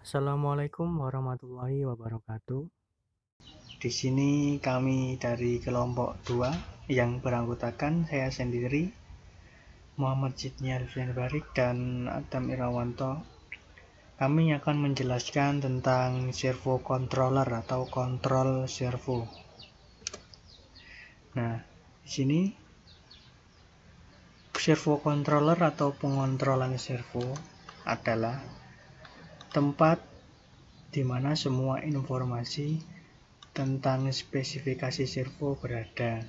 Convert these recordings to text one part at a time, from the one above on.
Assalamualaikum warahmatullahi wabarakatuh. Di sini kami dari kelompok 2 yang beranggotakan saya sendiri, Muhammad Sidni Arifin Barik dan Adam Irawanto. Kami akan menjelaskan tentang servo controller atau kontrol servo. Nah, di sini servo controller atau pengontrolan servo adalah tempat di mana semua informasi tentang spesifikasi servo berada.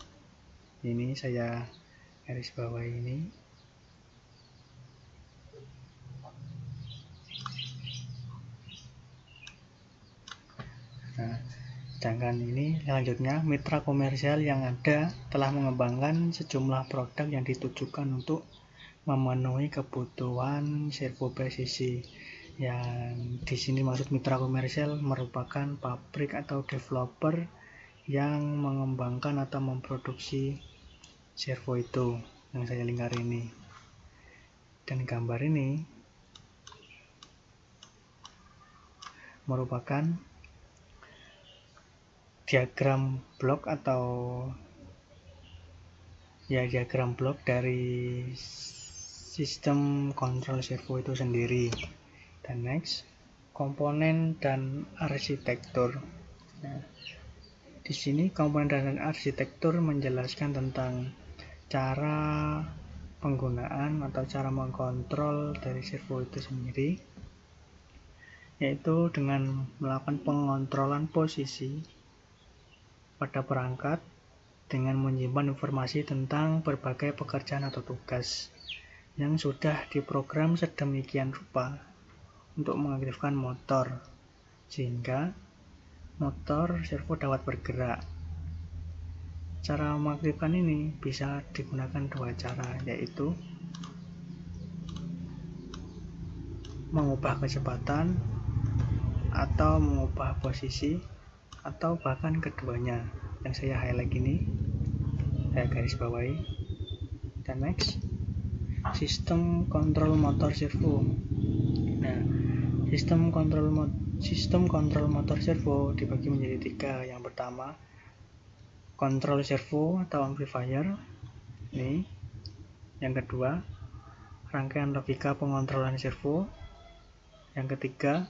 Ini saya garis bawah ini. Nah, sedangkan ini selanjutnya mitra komersial yang ada telah mengembangkan sejumlah produk yang ditujukan untuk memenuhi kebutuhan servo presisi. Yang di sini maksud mitra komersial merupakan pabrik atau developer yang mengembangkan atau memproduksi servo itu yang saya lingkar ini. Dan gambar ini merupakan diagram blok atau diagram blok dari sistem kontrol servo itu sendiri. Dan next, komponen dan arsitektur. Nah, di sini komponen dan arsitektur menjelaskan tentang cara penggunaan atau cara mengkontrol dari servo itu sendiri, yaitu dengan melakukan pengontrolan posisi pada perangkat dengan menyimpan informasi tentang berbagai pekerjaan atau tugas yang sudah diprogram sedemikian rupa untuk mengaktifkan motor sehingga motor servo dapat bergerak. Cara mengaktifkan ini bisa digunakan dua cara, yaitu mengubah kecepatan atau mengubah posisi atau bahkan keduanya. Yang saya highlight ini, saya garis bawahi. Dan next, sistem kontrol motor servo. Nah, sistem kontrol motor servo dibagi menjadi 3. Yang pertama, kontrol servo atau amplifier. Ini. Yang kedua, rangkaian logika pengontrolan servo. Yang ketiga,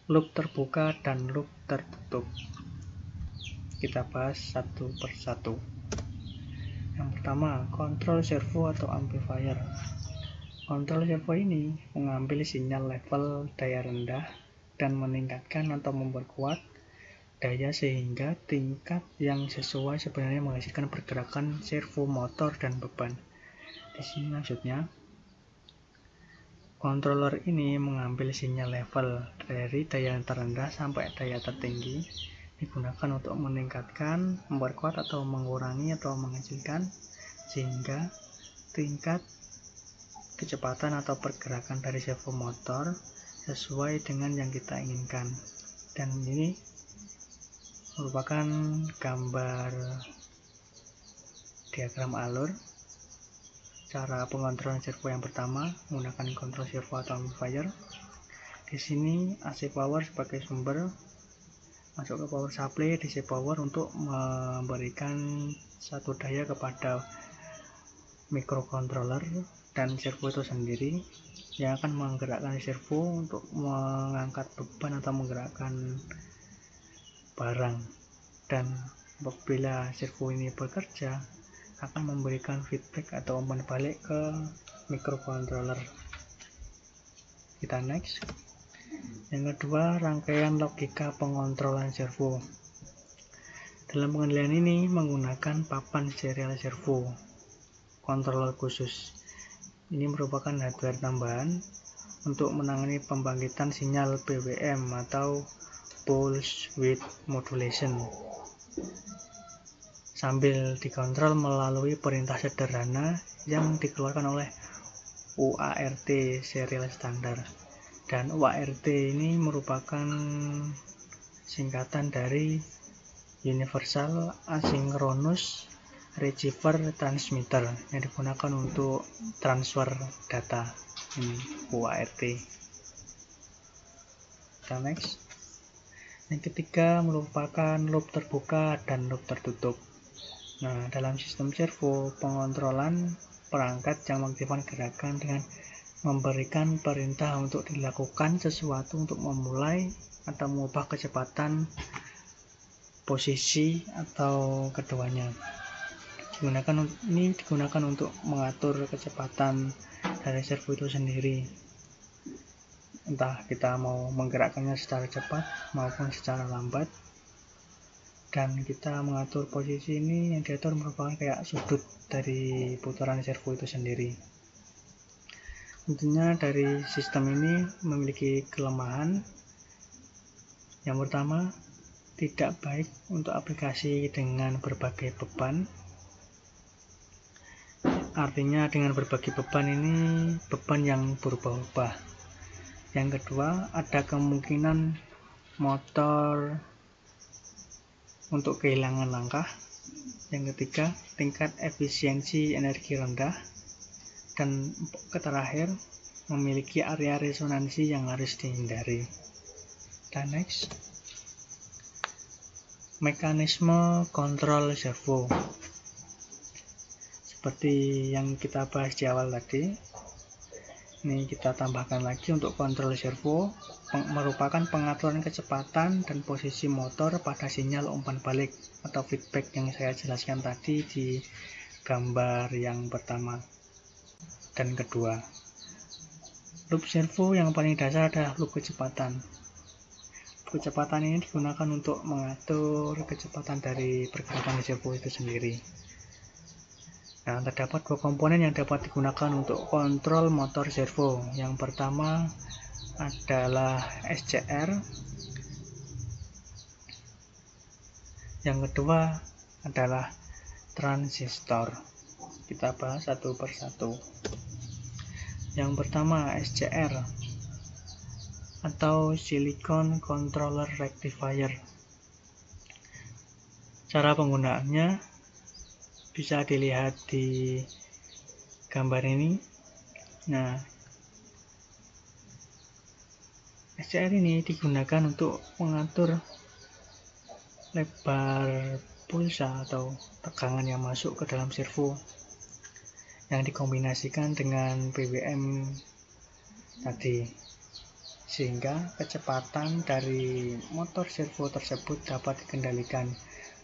loop terbuka dan loop tertutup. Kita bahas satu persatu. Yang pertama, kontrol servo atau amplifier. Kontrol servo ini mengambil sinyal level daya rendah dan meningkatkan atau memperkuat daya sehingga tingkat yang sesuai sebenarnya menghasilkan pergerakan servo motor dan beban. Di sini maksudnya, controller ini mengambil sinyal level dari daya terendah sampai daya tertinggi, digunakan untuk meningkatkan, memperkuat atau mengurangi atau mengecilkan sehingga tingkat kecepatan atau pergerakan dari servo motor sesuai dengan yang kita inginkan. Dan ini merupakan gambar diagram alur cara pengontrolan servo yang pertama menggunakan kontrol servo atau amplifier. Di sini AC power sebagai sumber masuk ke power supply DC power untuk memberikan satu daya kepada microcontroller dan servo itu sendiri yang akan menggerakkan servo untuk mengangkat beban atau menggerakkan barang. Dan apabila servo ini bekerja akan memberikan feedback atau umpan balik ke microcontroller. Kita next. Yang kedua, rangkaian logika pengontrolan servo. Dalam pengendalian ini menggunakan papan serial servo controller khusus. Ini merupakan hardware tambahan untuk menangani pembangkitan sinyal PWM atau pulse width modulation sambil dikontrol melalui perintah sederhana yang dikeluarkan oleh UART serial standar. Dan UART ini merupakan singkatan dari Universal Asynchronous Receiver Transmitter yang digunakan untuk transfer data. Ini UART. Kita next. Yang ketiga merupakan loop terbuka dan loop tertutup. Nah, dalam sistem servo, pengontrolan perangkat yang mengaktifkan gerakan dengan memberikan perintah untuk dilakukan sesuatu untuk memulai atau mengubah kecepatan, posisi, atau keduanya. Ini digunakan untuk mengatur kecepatan dari servo itu sendiri. Entah kita mau menggerakkannya secara cepat maupun secara lambat. Dan kita mengatur posisi ini, yang diatur merupakan kayak sudut dari putaran servo itu sendiri. Tentunya dari sistem ini memiliki kelemahan. Yang pertama, tidak baik untuk aplikasi dengan berbagai beban. Artinya dengan berbagi beban ini beban yang berubah-ubah. Yang kedua, ada kemungkinan motor untuk kehilangan langkah. Yang ketiga, tingkat efisiensi energi rendah. Dan terakhir, memiliki area resonansi yang harus dihindari. Dan next, mekanisme kontrol servo. Seperti yang kita bahas di awal tadi, ini kita tambahkan lagi untuk kontrol servo, merupakan pengaturan kecepatan dan posisi motor pada sinyal umpan balik atau feedback yang saya jelaskan tadi di gambar yang pertama dan kedua. Loop servo yang paling dasar adalah loop kecepatan. Kecepatan ini digunakan untuk mengatur kecepatan dari pergerakan servo itu sendiri. Nah, terdapat dua komponen yang dapat digunakan untuk kontrol motor servo. Yang pertama adalah SCR. Yang kedua adalah transistor. Kita bahas satu persatu. Yang pertama SCR atau Silicon Controller Rectifier. Cara penggunaannya bisa dilihat di gambar ini. Nah, SCR ini digunakan untuk mengatur lebar pulsa atau tegangan yang masuk ke dalam servo yang dikombinasikan dengan BWM tadi, sehingga kecepatan dari motor servo tersebut dapat dikendalikan,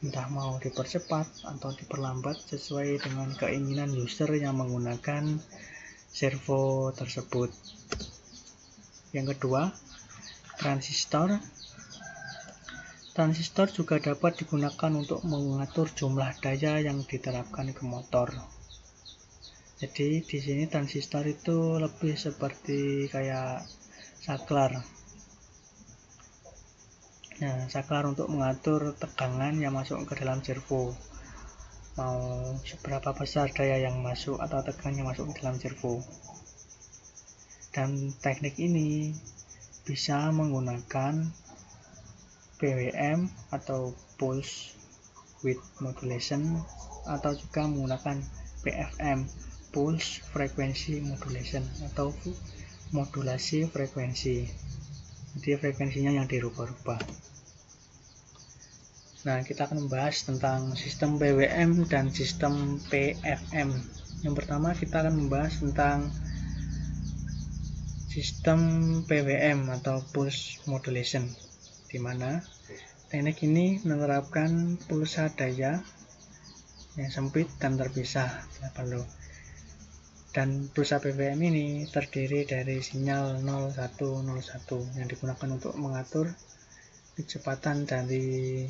entah mau dipercepat atau diperlambat sesuai dengan keinginan user yang menggunakan servo tersebut. Yang kedua, transistor. Transistor juga dapat digunakan untuk mengatur jumlah daya yang diterapkan ke motor. Jadi di sini transistor itu lebih seperti kayak saklar. Nah, saklar untuk mengatur tegangan yang masuk ke dalam servo. Mau seberapa besar daya yang masuk atau tegangan yang masuk ke dalam servo. Dan teknik ini bisa menggunakan PWM atau Pulse Width Modulation, atau juga menggunakan PFM, Pulse Frequency Modulation, atau modulasi frekuensi. Jadi frekuensinya yang dirubah-rubah. Nah, kita akan membahas tentang sistem PWM dan sistem PFM. Yang pertama kita akan membahas tentang sistem PWM atau Pulse Modulation, di mana teknik ini menerapkan pulsa daya yang sempit dan terpisah. Dan pulsa PWM ini terdiri dari sinyal 0101 yang digunakan untuk mengatur kecepatan dari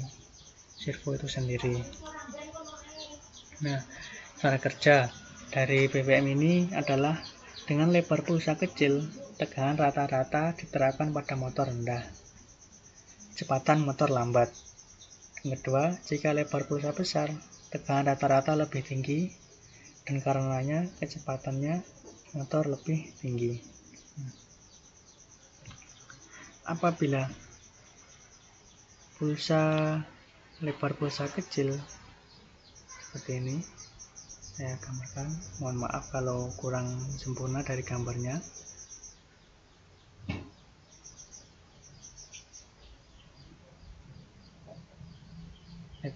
servo itu sendiri. Nah, cara kerja dari PWM ini adalah dengan lebar pulsa kecil, tegangan rata-rata diterapkan pada motor rendah, kecepatan motor lambat. Yang kedua, jika lebar pulsa besar, tegangan rata-rata lebih tinggi, dan karenanya kecepatannya motor lebih tinggi. Apabila lebar pulsa kecil seperti ini, saya gambarkan, mohon maaf kalau kurang sempurna dari gambarnya.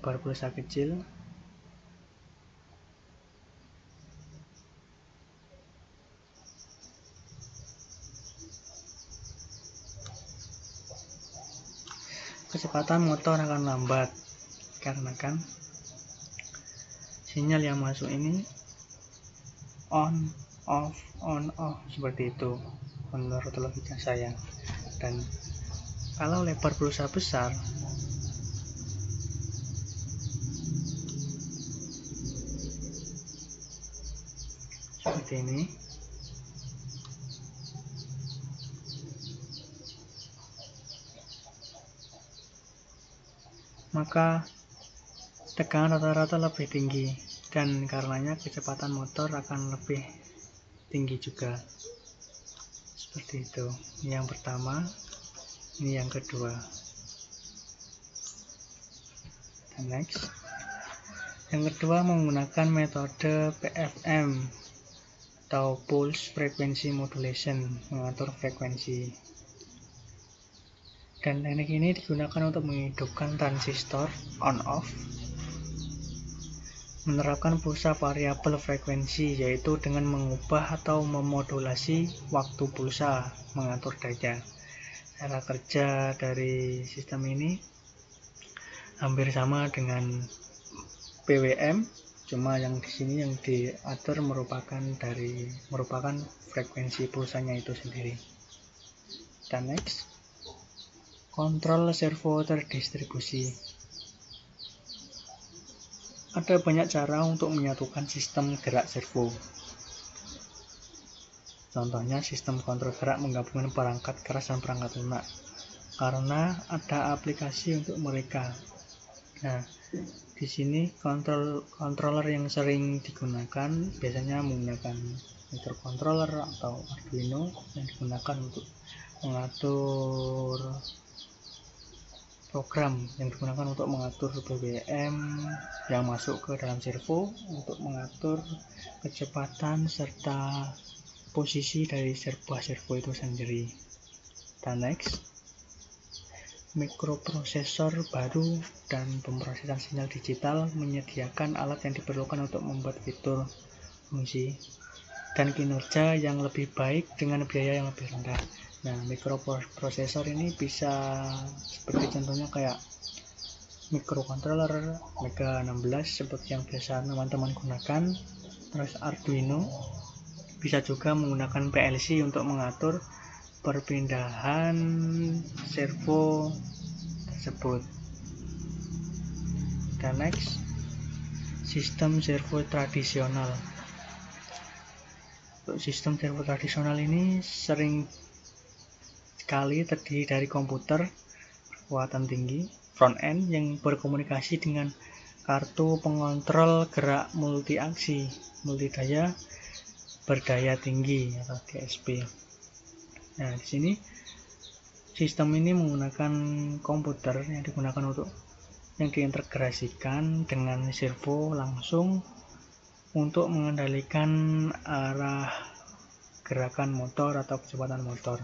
lebar pulsa kecil. Kecepatan motor akan lambat karena kan sinyal yang masuk ini on off seperti itu menurut logika saya. Dan kalau lebar pulsa besar, seperti ini, maka tegangan rata-rata lebih tinggi dan karenanya kecepatan motor akan lebih tinggi juga. Seperti itu. Ini yang pertama, ini yang kedua. Dan next, yang kedua menggunakan metode PFM atau Pulse Frequency Modulation, mengatur frekuensi. Dan teknik ini digunakan untuk menghidupkan transistor on-off, menerapkan pulsa variabel frekuensi, yaitu dengan mengubah atau memodulasi waktu pulsa, mengatur daya. Cara kerja dari sistem ini hampir sama dengan PWM, cuma yang di sini yang diatur merupakan frekuensi pulsanya itu sendiri. Dan next, kontrol servo terdistribusi. Ada banyak cara untuk menyatukan sistem gerak servo. Contohnya sistem kontrol gerak menggabungkan perangkat keras dan perangkat lunak, karena ada aplikasi untuk mereka. Nah, di sini controller yang sering digunakan biasanya menggunakan microcontroller atau Arduino yang digunakan untuk mengatur program, yang digunakan untuk mengatur BBM yang masuk ke dalam servo, untuk mengatur kecepatan serta posisi dari sebuah servo itu sendiri. Dan next, mikroprosesor baru dan pemrosesan sinyal digital menyediakan alat yang diperlukan untuk membuat fitur, fungsi, dan kinerja yang lebih baik dengan biaya yang lebih rendah. Nah, mikroprosesor ini bisa seperti contohnya kayak microcontroller Mega 16 seperti yang biasa teman-teman gunakan, terus Arduino, bisa juga menggunakan PLC untuk mengatur perpindahan servo tersebut. Dan next, sistem servo tradisional. Untuk sistem servo tradisional ini sering sekali terdiri dari komputer berkekuatan tinggi front end yang berkomunikasi dengan kartu pengontrol gerak multiaksi multidaya berdaya tinggi atau DSP. Nah, di sini sistem ini menggunakan komputer yang digunakan untuk yang diintegrasikan dengan servo langsung untuk mengendalikan arah gerakan motor atau kecepatan motor.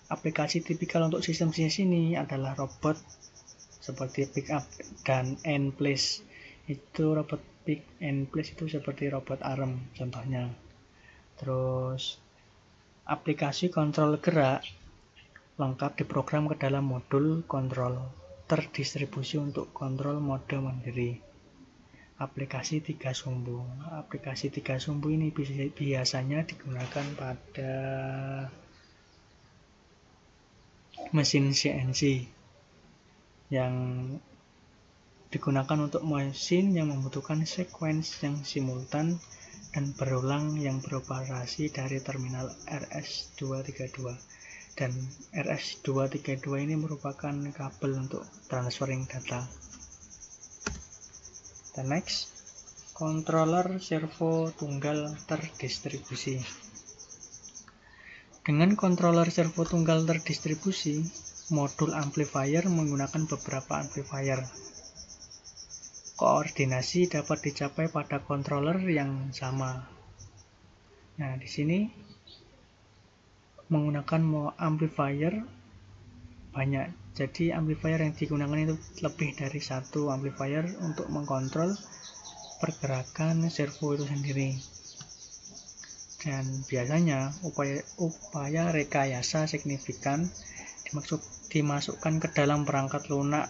Aplikasi tipikal untuk sistem jenis ini adalah robot seperti pick up dan end place. Itu robot pick and place itu seperti robot arm contohnya. Terus aplikasi kontrol gerak lengkap diprogram ke dalam modul kontrol terdistribusi untuk kontrol mode mandiri. Aplikasi 3 sumbu. Aplikasi 3 sumbu ini biasanya digunakan pada mesin CNC yang digunakan untuk mesin yang membutuhkan sekuens yang simultan dan berulang yang beroperasi dari terminal RS-232. Dan RS-232 ini merupakan kabel untuk transferring data. Dan next, controller servo tunggal terdistribusi. Dengan controller servo tunggal terdistribusi, modul amplifier menggunakan beberapa amplifier. Koordinasi dapat dicapai pada controller yang sama. Nah, di sini menggunakan amplifier banyak. Jadi amplifier yang digunakan itu lebih dari satu amplifier untuk mengkontrol pergerakan servo itu sendiri. Dan biasanya upaya rekayasa signifikan dimasukkan ke dalam perangkat lunak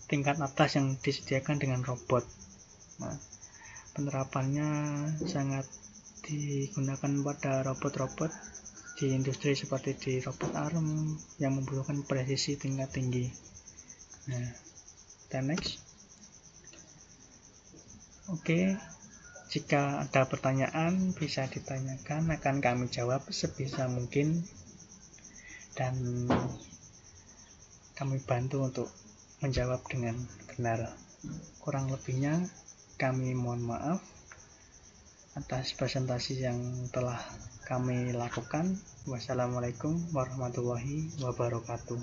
tingkat atas yang disediakan dengan robot. Nah, penerapannya sangat digunakan pada robot-robot di industri seperti di robot arm yang membutuhkan presisi tingkat tinggi. Nah, kita next. Oke, jika ada pertanyaan bisa ditanyakan, akan kami jawab sebisa mungkin dan kami bantu untuk menjawab dengan benar. Kurang lebihnya kami mohon maaf atas presentasi yang telah kami lakukan. Wassalamualaikum warahmatullahi wabarakatuh.